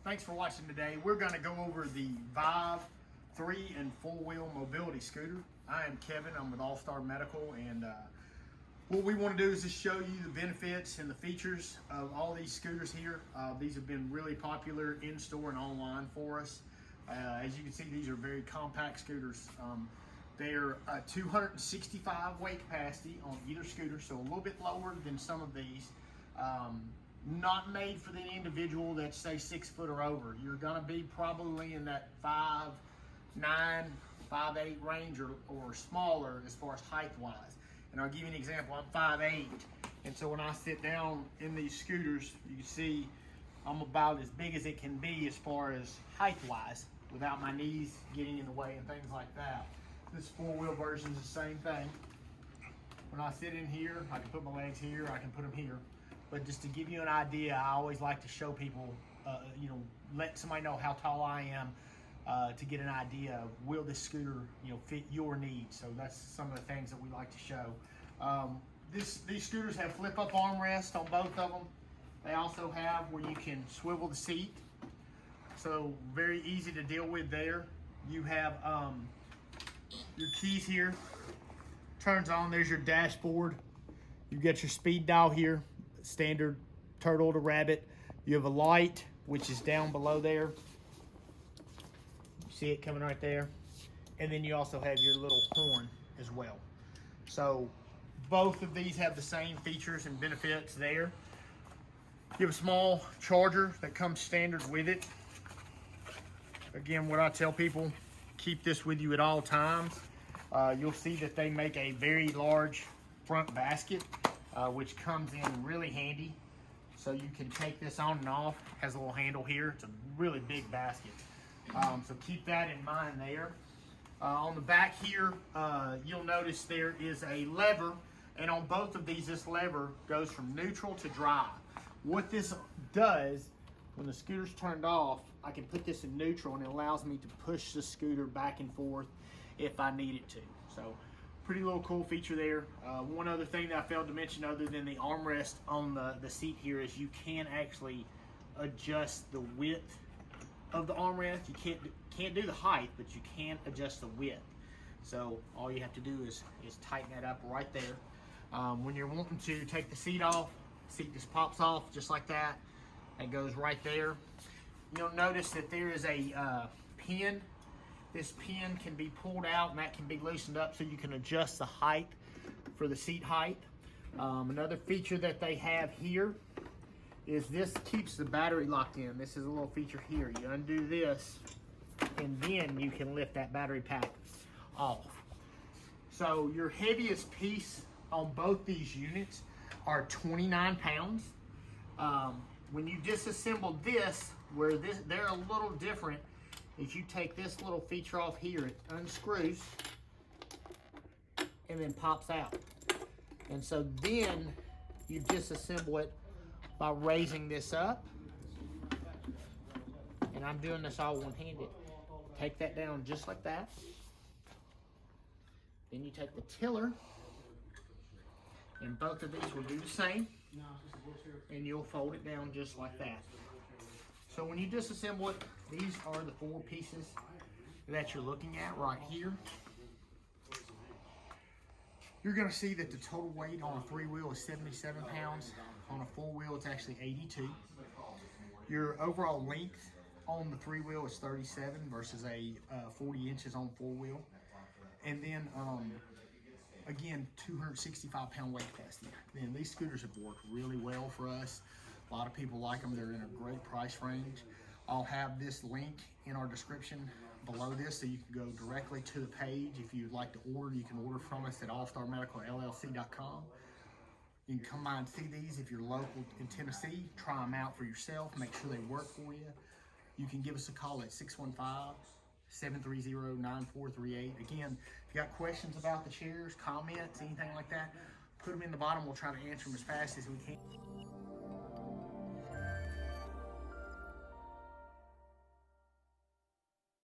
Thanks for watching today. We're going to go over the Vive 3 and 4-wheel mobility scooter. I am Kevin. I'm with All Star Medical, and what we want to do is just show you the benefits and the features of all these scooters here. These have been really popular in store and online for us. As you can see, these are very compact scooters. They're 265 weight capacity on either scooter, so a little bit lower than some of these. Not made for the individual that's, say, 6 foot or over. You're gonna be probably in that 5'9", 5'8" range or smaller as far as height-wise. And I'll give you an example. I'm 5'8", and so when I sit down in these scooters, you can see I'm about as big as it can be as far as height-wise, without my knees getting in the way and things like that. This 4-wheel version is the same thing. When I sit in here, I can put my legs here, I can put them here. But just to give you an idea, I always like to show people, let somebody know how tall I am to get an idea of will this scooter, fit your needs. So that's some of the things that we like to show. These scooters have flip-up armrests on both of them. They also have where you can swivel the seat. So very easy to deal with there. You have your keys here. Turns on, there's your dashboard. You've got your speed dial here. Standard turtle to rabbit. You have a light, which is down below there. You see it coming right there. And then you also have your little horn as well. So both of these have the same features and benefits there. You have a small charger that comes standard with it. Again, what I tell people, keep this with you at all times. You'll see that they make a very large front basket, which comes in really handy. So you can take this on and off. Has a little handle here. It's a really big basket. So keep that in mind there. On the back here, you'll notice there is a lever, and on both of these, this lever goes from neutral to drive. What this does, when the scooter's turned off, I can put this in neutral, and it allows me to push the scooter back and forth if I need it to. So pretty little cool feature there. One other thing that I failed to mention other than the armrest on the seat here is you can actually adjust the width of the armrest. You can't do the height, but you can adjust the width. So all you have to do is tighten that up right there. When you're wanting to take the seat off, the seat just pops off just like that. It goes right there. You'll notice that there is a pin. This pin can be pulled out and that can be loosened up so you can adjust the height for the seat height. Another feature that they have here is this keeps the battery locked in. This is a little feature here. You undo this and then you can lift that battery pack off. So your heaviest piece on both these units are 29 pounds. When you disassemble this, where they're a little different, is you take this little feature off here, it unscrews and then pops out. And so then you disassemble it by raising this up. And I'm doing this all one-handed. Take that down just like that. Then you take the tiller, and both of these will do the same. And you'll fold it down just like that. So when you disassemble it, these are the 4 pieces that you're looking at right here. You're gonna see that the total weight on a 3-wheel is 77 pounds. On a 4-wheel, it's actually 82. Your overall length on the 3-wheel is 37 versus a 40 inches on 4-wheel. And then, again, 265 pound weight capacity. And these scooters have worked really well for us. A lot of people like them. They're in a great price range. I'll have this link in our description below this so you can go directly to the page. If you'd like to order, you can order from us at allstarmedicalllc.com. You can come by and see these if you're local in Tennessee. Try them out for yourself. Make sure they work for you. You can give us a call at 615-730-9438. Again, if you got questions about the chairs, comments, anything like that, put them in the bottom. We'll try to answer them as fast as we can.